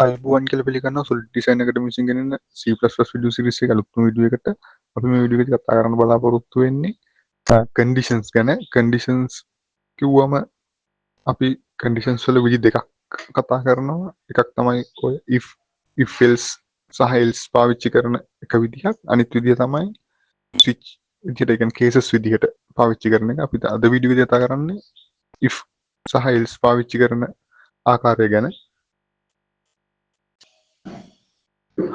අයිබෝන් කියලා පිළිගන්නවා සොලිඩ් ඩිසයින් එකට මිසින් ගෙනෙන C++ වීඩියෝ සීරීස් එකේ අලුත්ම වීඩියෝ එකට අපි මේ වීඩියෝ එකේ කතා කරන්න බලාපොරොත්තු වෙන්නේ කන්ඩිෂන්ස් ගැන. කන්ඩිෂන්ස් කිව්වම අපි කන්ඩිෂන්ස් වල විදි දෙකක් කතා කරනවා. එකක් තමයි ඔය if else සහ else පාවිච්චි කරන එක විදිහක්. අනිත් විදිහ තමයි switch විදිහට, ඒ කියන්නේ cases විදිහට පාවිච්චි කරන එක. අපි අද වීඩියෝ එකේ කතා කරන්නේ if සහ else පාවිච්චි කරන ආකාරය ගැන.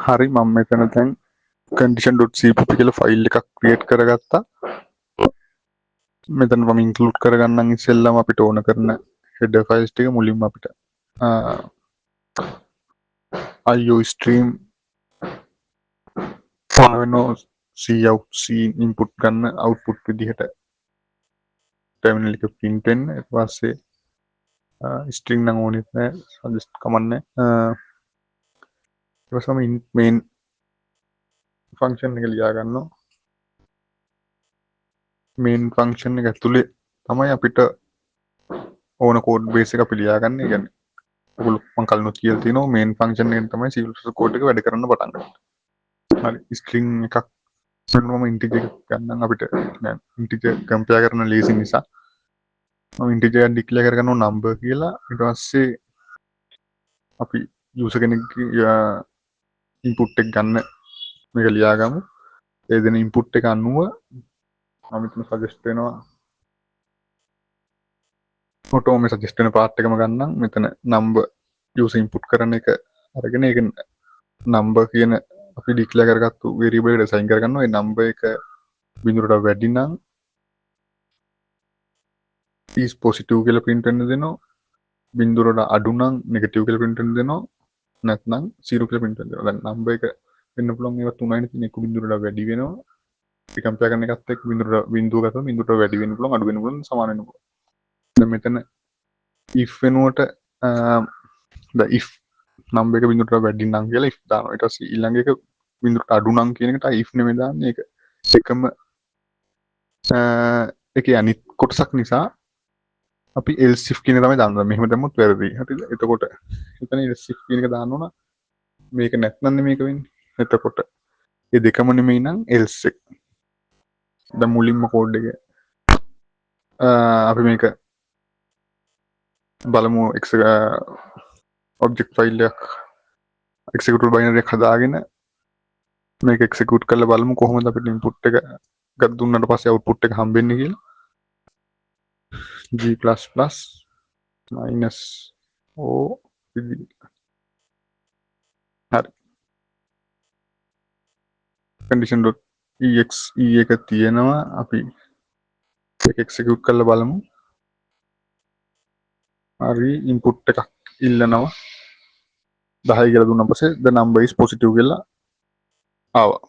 හරි, මම මෙතන දැන් condition.cpp කියලා ෆයිල් එකක් ක්‍රියේට් කරගත්තා. මෙතන මම ඉන්ක්ලූඩ් කරගන්නම් ඉස්සෙල්ලාම අපිට ඕන කරන header files ටික. මුලින්ම අපිට IO stream වෙනවා cout c input ගන්න output විදිහට terminal එක print වෙන්න. ඊට පස්සේ string නම් ඕනෙත් නැහැ, suggest කමන්නේ. ඊට පස්සේ මම main function එක ලියා ගන්නවා. main function එක ඇතුලේ තමයි අපිට ඕන code base එක අපි ලියාගන්නේ. ඒ කියන්නේ ඔයගොල්ලෝ මම කලිනුත් කියලා තියෙනවා main function එකෙන් තමයි C++ code එක වැඩ කරන්න පටන් ගන්න. හරි, string එකක් මම integer එකක් ගන්නම්. අපිට දැන් integer compare කරන ලේසි නිසා මම integer එකක් declare කරගන්නවා number කියලා. ඊට පස්සේ අපි user කෙනෙක්ගේ input එක ගන්න මේක ලියාගමු. ඒ දෙන input එක අනුව මම මෙතන suggest වෙනවා ඔටෝම suggest වෙන part එකම ගන්නම්. මෙතන number user input කරන එක අරගෙන ඒක number කියන අපි declare කරගත්තු variable එකට assign කරගන්නවා. ඒ number එක බිඳුවට වැඩි නම් is positive කියලා print වෙන්න දෙනවා. බිඳුවට අඩු නම් negative කියලා print වෙන්න දෙනවා. නැත්නම් 0 කියලා print වෙන්න දෙනවා. දැන් number එක වෙන්න පුළුවන් ඒවා තුනයිනේ තියෙන්නේ. එක බිඳුවට වැඩි වෙනවා. අපි compare කරන එකත් එක්ක බිඳුව ගත්තොත් බිඳුවට වැඩි වෙන්න පුළුවන්, අඩු වෙන්න පුළුවන්, සමාන වෙන්න පුළුවන්. දැන් මෙතන if වෙනුවට if number එක බිඳුවට වැඩි නම් කියලා if දානවා. ඊට පස්සේ ඊළඟ එක බිඳුවට අඩු නම් කියන එකට if නෙමෙයි දාන්නේ. ඒක එකම ඒකේ අනිත් කොටසක් නිසා අපි else if කියන එක තමයි දාන්නේ. මෙහෙම දැම්මොත් වැරදි. හරිද? එතකොට එතන else if කියන එක දාන්න ඕන. මේක නැත්නම් මේක වෙන්නේ. එතකොට මේ දෙකම නෙමෙයි නම් else එක. දැන් මුලින්ම කෝඩ් එක අපි මේක බලමු. object file එකක් executable binary එකක් හදාගෙන මේක execute කරලා බලමු කොහොමද අපිට input එක ගත් දුන්නාට පස්සේ output එක හම්බෙන්නේ කියලා. g++ -o හරි. condition.exe එක තියෙනවා. අපි ඒක execute කරලා බලමු. හරි, input එකක් ඉල්ලනවා 10 කියලා දුන්නා පස්සේ the number is positive කියලා ආවා.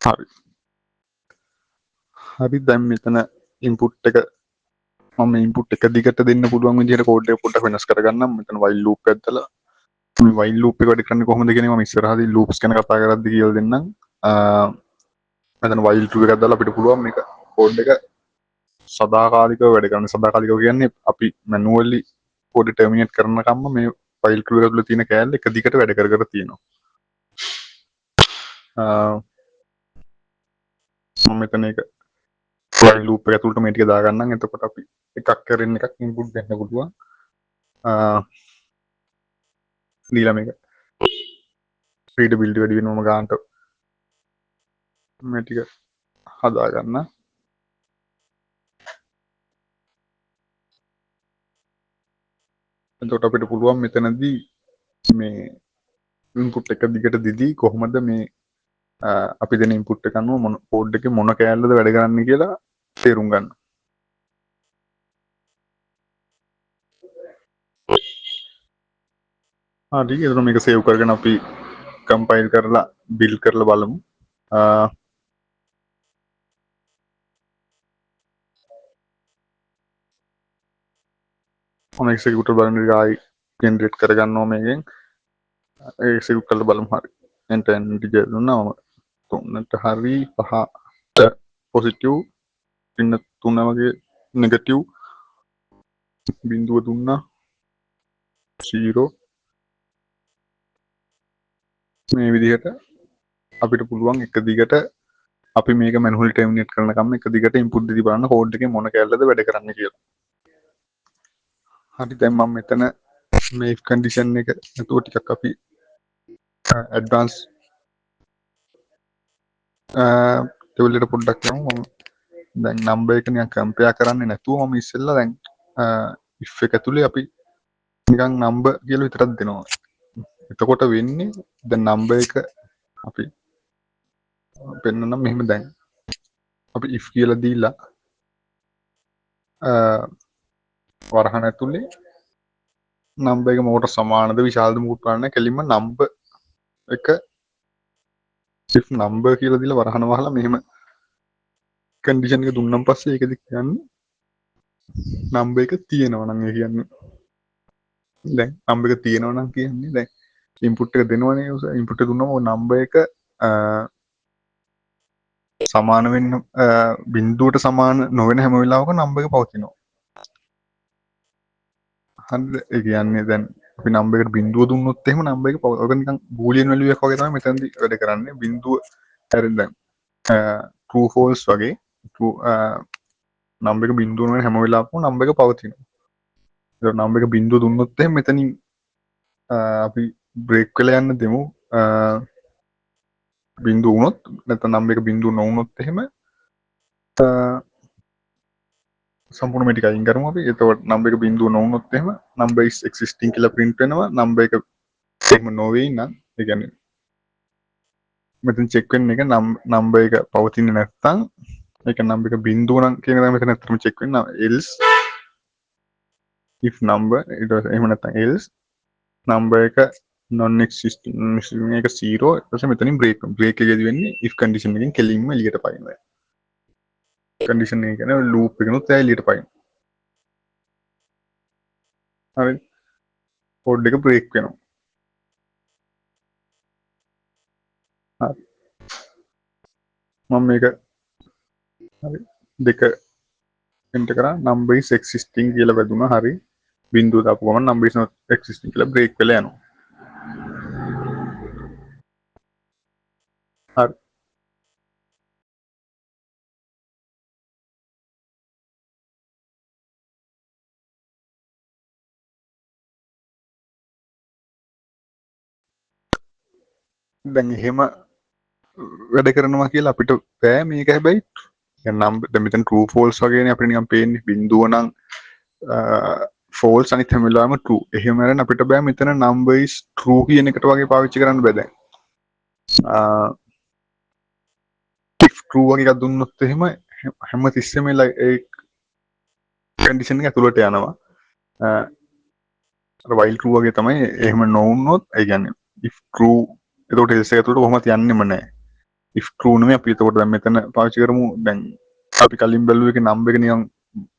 හරි. හරි, දැන් මෙතන input එක මම input එක දිගට දෙන්න පුළුවන් විදිහට කෝඩ් එක පොඩ්ඩක් වෙනස් කරගන්නම්. මෙතන while loop එකක් දාලා මේ while loop එක වැඩ කරන්නේ කොහොමද කියන එක මම ඉස්සරහදී loops ගැන කතා කරද්දී කියලා දෙන්නම්. මෙතන while true එකක් දාලා අපිට පුළුවන් මේක කෝඩ් එක සදාකාලිකව වැඩ කරන්න. සදාකාලිකව කියන්නේ අපි manually කෝඩ් එක terminate කරනකම්ම මේ while true එක තුළ තියෙන කෑල්ල එක දිගට වැඩ කර තියෙනවා. මම මෙතන ඒක while loop එක ඇතුළට මේ ටික දාගන්නම්. එතකොට අපි එකක් කරගෙන එකක් input දෙන්න පුළුවන්. දීලා මේක readability වැඩි වෙනවම ගන්නට මේ ටික හදා ගන්න. එතකොට අපිට පුළුවන් මෙතනදී මේ input එක දිගට දීදී කොහොමද මේ අපි දෙන input එක අනුව මොන code එකේ මොන කෑල්ලද වැඩ කරන්නේ කියලා තේරුම් ගන්න. හරි, එතන මේක save කරගෙන අපි compile කරලා build කරලා බලමු. මම executable binary ආයි generate කරගන්නවා මේකෙන්. execute කරලා බලමු. හරි, enter integer දුන්නා මම 3ට හරි 5ට positive ඉන්න 3 වගේ negative බිඳුව දුන්නා 0 මේ විදිහට අපිට පුළුවන් එක දිගට අපි මේක මැනුවල් ටර්මිනේට් කරනකම් එක දිගට ඉන්පුට් දීලා බලන්න කෝඩ් එකේ මොන කැලලද වැඩ කරන්නේ කියලා. හරි දැන් මම මෙතන මේ if condition එක නතුව ටිකක් අපි ඇඩ්වාන්ස් level එකට පොඩ්ඩක් යමු. මම දැන් නම්බර් එක නිකන් කම්පෙයාර් කරන්නේ නැතුව මම ඉස්සෙල්ලා දැන් if එක ඇතුලේ අපි නිකන් නම්බර් කියලා විතරක් දෙනවා. එතකොට වෙන්නේ දැන් නම්බර් එක අපි පෙන්නනම් මෙහෙම දැන් අපි if කියලා දීලා වරහන් ඇතුලේ නම්බර් එක මොකට සමානද විශාලද මුකුත් ගන්න කෙලින්ම නම්බර් එක if නම්බර් කියලා දීලා වරහන වහලා මෙහෙම කන්ඩිෂන් එක දුන්නම් පස්සේ ඒකද කියන්නේ නම්බර් එක තියෙනවා නම් ඒ කියන්නේ දැන් නම්බර් එක තියෙනවා නම් කියන්නේ දැන් ඉන්පුට් එක දෙනවනේ ඉන්පුට් එක දුන්නම ඔය නම්බර් එක සමාන වෙන්න බිඳුවට සමාන නොවන හැම වෙලාවක නම්බර් එක පවතිනවා. හරිද? ඒ කියන්නේ දැන් අපි නම්බර් එකට බිඳුව දුන්නොත් එහෙම නම්බර් එක ඔක නිකන් බූලියන් වැලියු එකක් වගේ තමයි මෙතනදී වැඩ කරන්නේ. බිඳුව හරිද? දැන් true false වගේ true නම්බර් එක බිඳුව වෙන හැම වෙලාවකම නම්බර් එක පවතිනවා. ඒක නම්බර් එක බිඳුව දුන්නොත් එහෙම මෙතනින් අපි බ්‍රේක් වෙලා යන්න දෙමු. බිඳුව වුණොත් නැත්නම් නම්බර් එක බිඳුව නොවුනොත් එහෙම සම්පූර්ණ මේ ටික අයින් කරමු අපි. එතකොට නම්බර් එක බිඳුව නොවුනොත් එහෙම number is existing කියලා print වෙනවා. නම්බර් එක එහෙම නොවේ නම් ඒ කියන්නේ මෙතන චෙක් වෙන එක නම්බර් එක පවතින්නේ නැත්නම් ඒක නම්බර් එක බිඳුව නම් කියන දා මෙතන ඇත්තටම චෙක් වෙනවා. else if number ඊට පස්සේ එහෙම නැත්නම් else number එක non existing එක 0 ඊට පස්සේ මෙතනින් break එකේදී වෙන්නේ if condition එකෙන් කෙලින්ම එළියට පයින්නවා. condition එක කියන්නේ loop එකනොත් එළියට පයින්. හරි කෝඩ් එක break වෙනවා. හරි මම මේක හරි දෙක එන්ටර් කරා number is existing කියලා වැදුනා. හරි බිඳුව දාපු ගමන් number is not existing කියලා break වෙලා යනවා. හරි දැන් එහෙම වැඩ කරනවා කියලා අපිට බෑ මේක හැබැයි නම් දැන් මෙතන true false වගේනේ අපිට නිකන් පේන්නේ බිඳුව නම් false අනිත් හැම වෙලාවෙම true. එහෙම නැරෙන අපිට බෑ මෙතන number is true කියන එකට වගේ පාවිච්චි කරන්න බෑ දැන්. if true වගේ එකක් දුන්නොත් එහෙම හැම තිස්සෙම ඒ condition එක ඇතුළට යනවා. අර while true වගේ තමයි එහෙම නොවුනොත් ඒ කියන්නේ if true එතකොට else එක ඇතුළට කොහොමද යන්නෙම නැහැ. if true නෙමෙයි අපි එතකොට දැන් මෙතන පාවිච්චි කරමු දැන් අපි කලින් බැලුව එකේ number එක නිකන්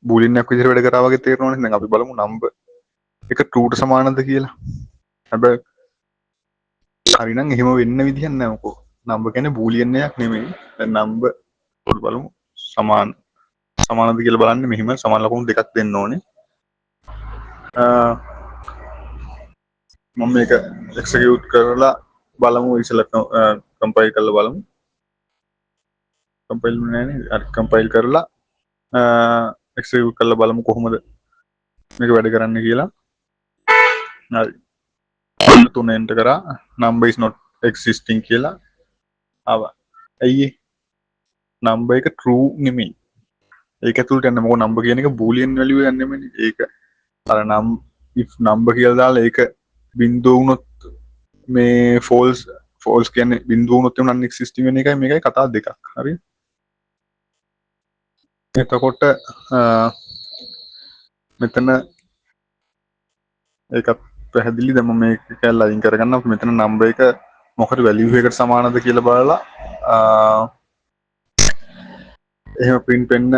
බූලියන් එකක් විදිහට වැඩ කරා වගේ තේරෙනවනේ. දැන් අපි බලමු number එක true ට සමානද කියලා. හැබැයි හරිනම් එහෙම වෙන්න විදිහක් නැහැ මොකෝ. number කියන්නේ බූලියන් එකක් නෙමෙයි. දැන් number පොඩි බලමු සමානද කියලා බලන්න මෙහිම සමාන ලකුණු දෙකක් දෙන්න ඕනේ. මම මේක එක්සිකියුට් කරලා බලමු ඉස්සෙල්ලා කම්පයිල් කරලා බලමු. කම්පයිල් නෑනේ. අර කම්පයිල් කරලා එක්සිකියුට් කරලා බලමු කොහොමද මේක වැඩ කරන්නේ කියලා. හරි. තුන එන්ටර් කරා number is not existing කියලා ආවා. ඇයි number එක true නෙමෙයි. ඒක ඇතුළට යන්නේ මොකද number කියන එක boolean value එකක් නෙමෙයි. ඒක අර if number කියලා දාලා ඒක බිඳුව වුණොත් මේ false කියන්නේ බිඳුව වුණොත් non existing වෙන එකයි මේකයි කතා දෙකක්. හරි. එතකොට මෙතන ඒකත් පැහැදිලි. දැන් මම මේක කැල්ල අයින් කරගන්න. අපි මෙතන number එක මොකද value එකකට සමානද කියලා බලලා එහෙම print වෙන්න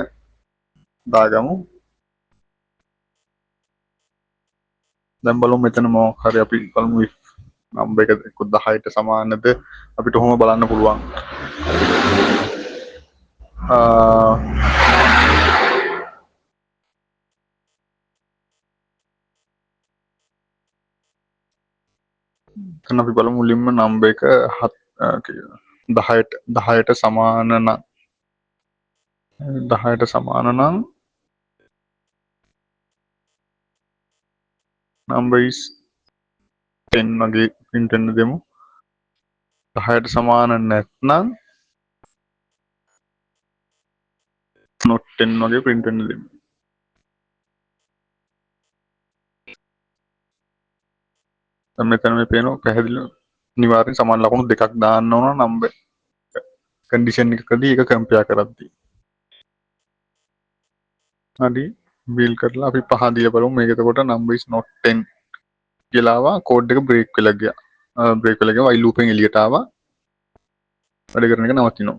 දාගමු. දැන් බලමු මෙතන මොකක් හරි අපි බලමු if number එක 10ට සමානද අපිට කොහොම බලන්න පුළුවන්. එතන අපි බලමු මුලින්ම නම්බර් එක 10ට සමාන නම් 10ට සමාන නම් number is 10 වගේ print වෙන්න දෙමු. 10ට සමාන නැත්නම් not 10 වගේ print වෙන්න දෙමු. දැන් මෙතන මේ පේනවා පැහැදිලිව අනිවාර්යෙන් සමාන ලකුණු දෙකක් දාන්න ඕන number condition එකකදී ඒක compare කරද්දී. හරි wheel කරලා අපි 5 දීලා බලමු මේක එතකොට number is not 10 කියලා ආවා කෝඩ් එක break වෙලා ගියා. break වෙලා ගියා while loop එකෙන් එළියට ආවා. වැඩ කරන එක නවතිනවා.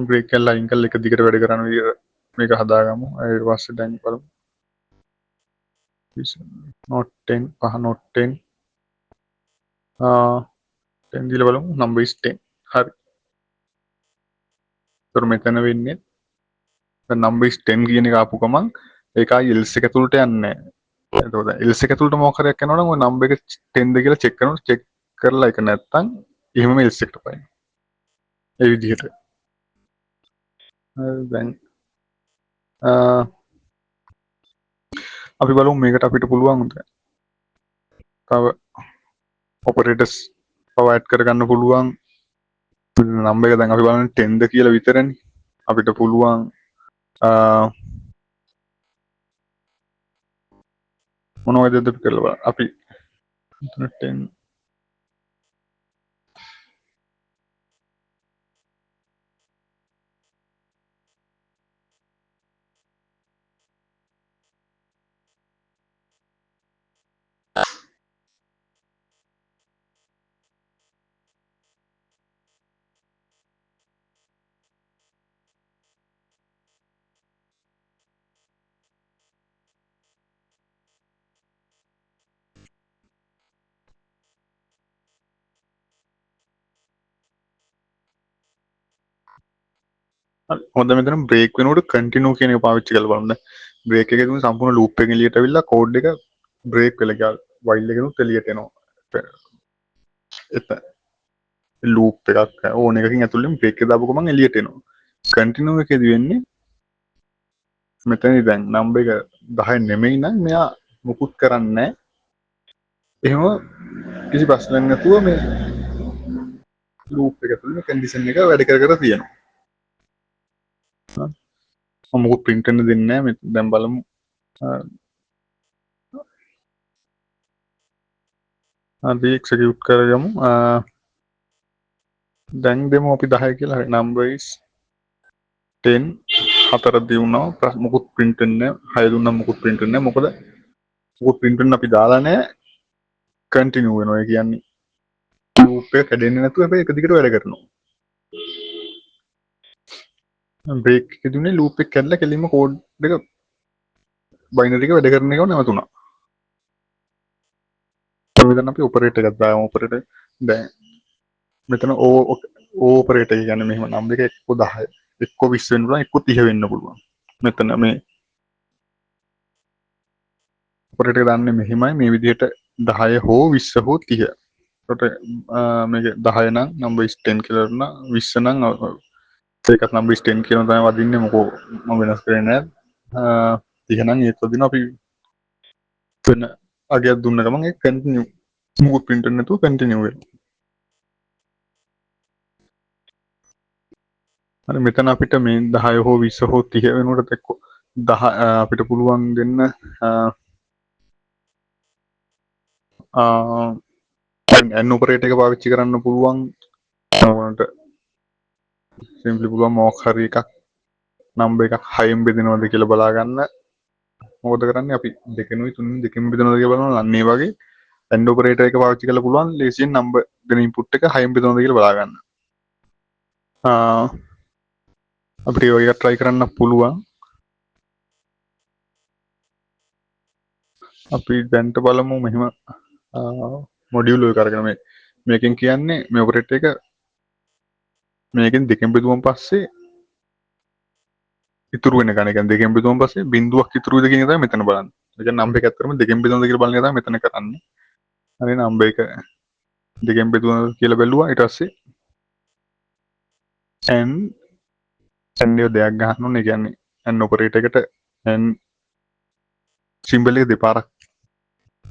break කරලා අයින් කරලා එක දිගට වැඩ කරන විදිහට මේක හදාගමු. ඊට පස්සේ දැන් බලමු. not 10 5 not 10 10 දීලා බලමු number is 10. හරි. ඒතර මෙතන වෙන්නේ දැන් number is 10 කියන එක ආපු ගමන් ඒක ආයි else එක ඇතුළට යන්නේ නැහැ. එතකොට else එක ඇතුළට මොකක් හරි යනවා නම් ඔය number එක 10ද කියලා check කරනවා. check කරලා ඒක නැත්තම් එහෙමම else එකට පයින්. ඒ විදිහට. දැන් අපි බලමු මේකට අපිට පුළුවන් තව operators පව ඇඩ් කරගන්න පුළුවන් නම්බර් එක දැන් අපි බලන්නේ 10ද කියලා විතරනේ අපිට පුළුවන් මොනවද අපි කරලා අපි 10 හොඳ මෙතන බ්‍රේක් වෙනකොට කන්ටිනියු කියන එක පාවිච්චි කරලා බලන්න. බ්‍රේක් එකේ තුන සම්පූර්ණ ලූප් එකෙන් එළියට අවිල්ලා කෝඩ් එක බ්‍රේක් වෙලා ගියා. වයිල් එකෙනුත් එළියට එනවා. එතන ලූප් එකක් ඕන එකකින් ඇතුළෙන් බ්‍රේක් එක දාපු ගමන් එළියට එනවා. කන්ටිනියු එකේදී වෙන්නේ මෙතනදී දැන් නම්බර් එක 10 නෙමෙයි නම් මෙයා මුකුත් කරන්නේ නැහැ. එහෙම කිසි ප්‍රශ්නයක් නැතුව මේ ලූප් එක ඇතුළේ මේ කන්ඩිෂන් එක වැඩ කර තියෙනවා. මොකද print වෙන්න දෙන්නේ නැහැ. දැන් බලමු. අපි execute කරගමු. දැන් දෙමු අපි 10 කියලා. හරි number is 10 4 දිනුනා මොකුත් print වෙන්නේ නැහැ. 6 දුන්නා මොකුත් print වෙන්නේ නැහැ. මොකද මොකුත් print වෙන්න අපි දාලා නැහැ. continue වෙනවා. ඒ කියන්නේ loop එක කැඩෙන්නේ නැතුව හැබැයි එක දිගට වැඩ කරනවා. break එක දුන්නේ loop එක කැඩලා කෙලින්ම code එක binary එක වැඩ කරන එකම නැවතුණා. මෙතන අපි operator එකක් දාමු. operator දැන් මෙතන operator කියන්නේ මෙහෙම number එක එක්ක 10 එක්ක 20 වෙන්න පුළුවන් එක්ක 30 වෙන්න පුළුවන්. මෙතන මේ operator එක දාන්නේ මෙහෙමයි මේ විදිහට 10 හෝ 20 හෝ 30. ඒකට මේක 10 නම් number is 10 කියලා කරනවා 20 නම් ඒකත් number is 10 කියන තමයි වදින්නේ මොකෝ මම වෙනස් කරන්නේ නැහැ. 30 නම් ඒත් වදිනවා අපි වෙන අගයක් දුන්න ගමන් ඒක continue මොකක් print වෙන්නේ නැතුව continue වෙනවා. හරි මෙතන අපිට මේ 10 හෝ 20 හෝ 30 වෙනකොට එක්ක 10 අපිට පුළුවන් දෙන්න n operator එක පාවිච්චි කරන්න පුළුවන්. ඔයාලට simply පුළුවන් මොකක් හරි එකක් number එකක් 6න් බෙදෙනවද කියලා බලා ගන්න. මොකද කරන්නේ අපි දෙකෙනුයි තුනෙන් දෙකෙන් බෙදනවද කියලා බලනවා. අන්න ඒ වගේ and operator එක පාවිච්චි කරලා පුළුවන් ලේසියෙන් number දෙන input එක 6න් බෙදනවද කියලා බලා ගන්න. අපිට ඒ වගේ try කරන්න පුළුවන්. අපි දැන්ට බලමු මෙහෙම මොඩියුල් එක අරගෙන මේකෙන් කියන්නේ මේ operator එක මේකෙන් දෙකෙන් බෙදුවම පස්සේ ඉතුරු වෙන ගණ. කියන්නේ දෙකෙන් බෙදුවම පස්සේ බිඳුවක් ඉතුරුද කියන එක තමයි මෙතන බලන්නේ. ඒ කියන්නේ නම්බර් එක ඇත්තටම දෙකෙන් බෙදුවද කියලා බලන එක තමයි මෙතන කරන්නේ. හරි නම්බර් එක දෙකෙන් බෙදුවද කියලා බැලුවා. ඊට පස්සේ n n එක දෙයක් ගන්න ඕනේ. ඒ කියන්නේ n ඔපරේටර් එකට n සිම්බල් එක දෙපාරක්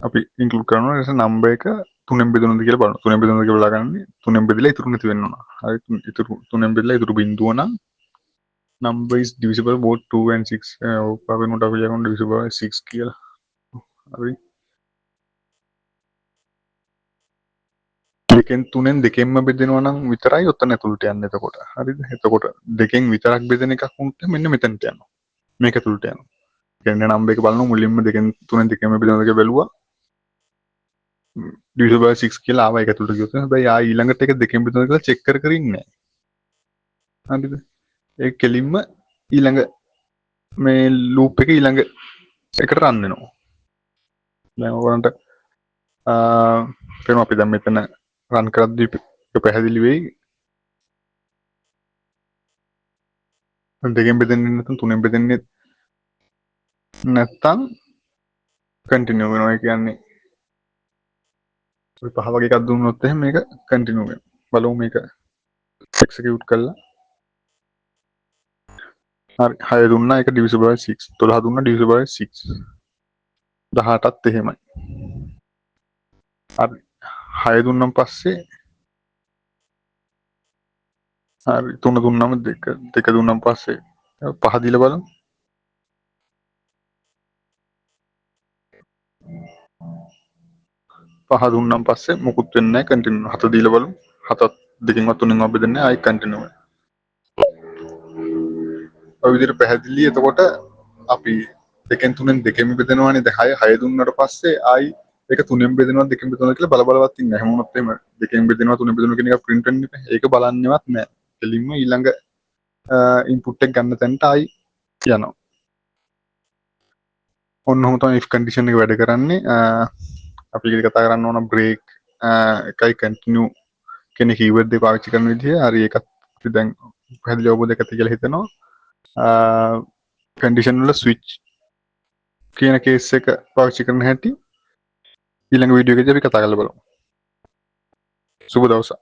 අපි ඉන්ක්ලූඩ් කරනවා. ඊට පස්සේ නම්බර් එක 3ෙන් බෙදුනද කියලා බලනවා. 3ෙන් බෙදුනද කියලා බලාගන්නේ 3ෙන් බෙදලා ඉතුරු නැති වෙන්න ඕන. හරි ඉතුරු 3ෙන් බෙදලා ඉතුරු බිඳුව නම් number is divisible both 2 and 6. ඔප්පවෙනුට අපි ලියනවා divisible by 6 කියලා. හරි. දෙකෙන් තුනෙන් දෙකෙන්ම බෙදෙනවා නම් විතරයි ඔතන ඇතුළට යන්නේ එතකොට. හරිද? එතකොට දෙකෙන් විතරක් බෙදෙන එකක් වුණත් මෙන්න මෙතනට යනවා. මේක ඇතුළට යනවා. කියන්නේ නම්බර් එක බලනවා මුලින්ම දෙකෙන් තුනෙන් දෙකෙන්ම බෙදෙනවද කියලා බැලුවා. divisible by 6 කියලා ආවා ඒක ඇතුළට ගියොත්. හැබැයි ආ ඊළඟට ඒක දෙකෙන් බෙදෙනවද කියලා චෙක් කර කර ඉන්නේ නැහැ. හරිද? ඒ කෙලින්ම ඊළඟ මේ ලූප් එක ඊළඟ එකට රන් වෙනවා. දැන් ඔයගොල්ලන්ට පේනවා අපි දැන් මෙතන රන් කරද්දී ඒක පැහැදිලි වෙයි. දෙකෙන් බෙදෙන්නේ නැත්නම් තුනෙන් බෙදෙන්නේ නැත්නම් කන්ටිනියු වෙනවා. ඒ කියන්නේ අපි පහ වගේ එකක් දුන්නොත් එහෙනම් මේක කන්ටිනියු වෙනවා. බලමු මේක එක්සිකියුට් කරලා. හරි 6 දුන්නා ඒක divisible by 6. 12 දුන්නා divisible by 6. 18ත් එහෙමයි. හරි 6 දුන්නාන් පස්සේ හරි 3 දුන්නාම 2 දුන්නාන් පස්සේ 5 දීලා බලමු. 5 දුන්නාන් පස්සේ මුකුත් වෙන්නේ නැහැ කන්ටිනියු. 7 දීලා බලමු. 7ත් දෙකෙන්වත් තුනෙන්වත් බෙදෙන්නේ නැහැ. ආයි කන්ටිනියු වෙනවා. ඔය විදිහට පැහැදිලි. එතකොට අපි දෙකෙන් තුනෙන් දෙකෙන් බෙදෙනවානේ. දැන් 6 දුන්නාට පස්සේ ආයි ඒක තුනෙන් බෙදෙනවද දෙකෙන් බෙදෙනවද කියලා බලවත් ඉන්නේ. හැම මොනොත් එහෙම දෙකෙන් බෙදෙනවා තුනෙන් බෙදෙනවා කියන එක print වෙන්නේ නැහැ. ඒක බලන්නේවත් නැහැ. එලින්ම ඊළඟ ඉන්පුට් එක ගන්න තැනට ආයි යනවා. ඔන්න ඔහොම තමයි if condition එක වැඩ කරන්නේ. අපි ඉතින් කතා කරන්න ඕන break එකයි continue කියන keyword දෙක පාවිච්චි කරන විදිහ. හරි ඒකත් අපි දැන් පැහැදිලි අවබෝධයක් ඇති කියලා හිතනවා. condition වල switch කියන කේස් එක පාවිච්චි කරන හැටි ඊළඟ වීඩියෝ එකේදී අපි කතා කරලා බලමු. සුබ දවසක්.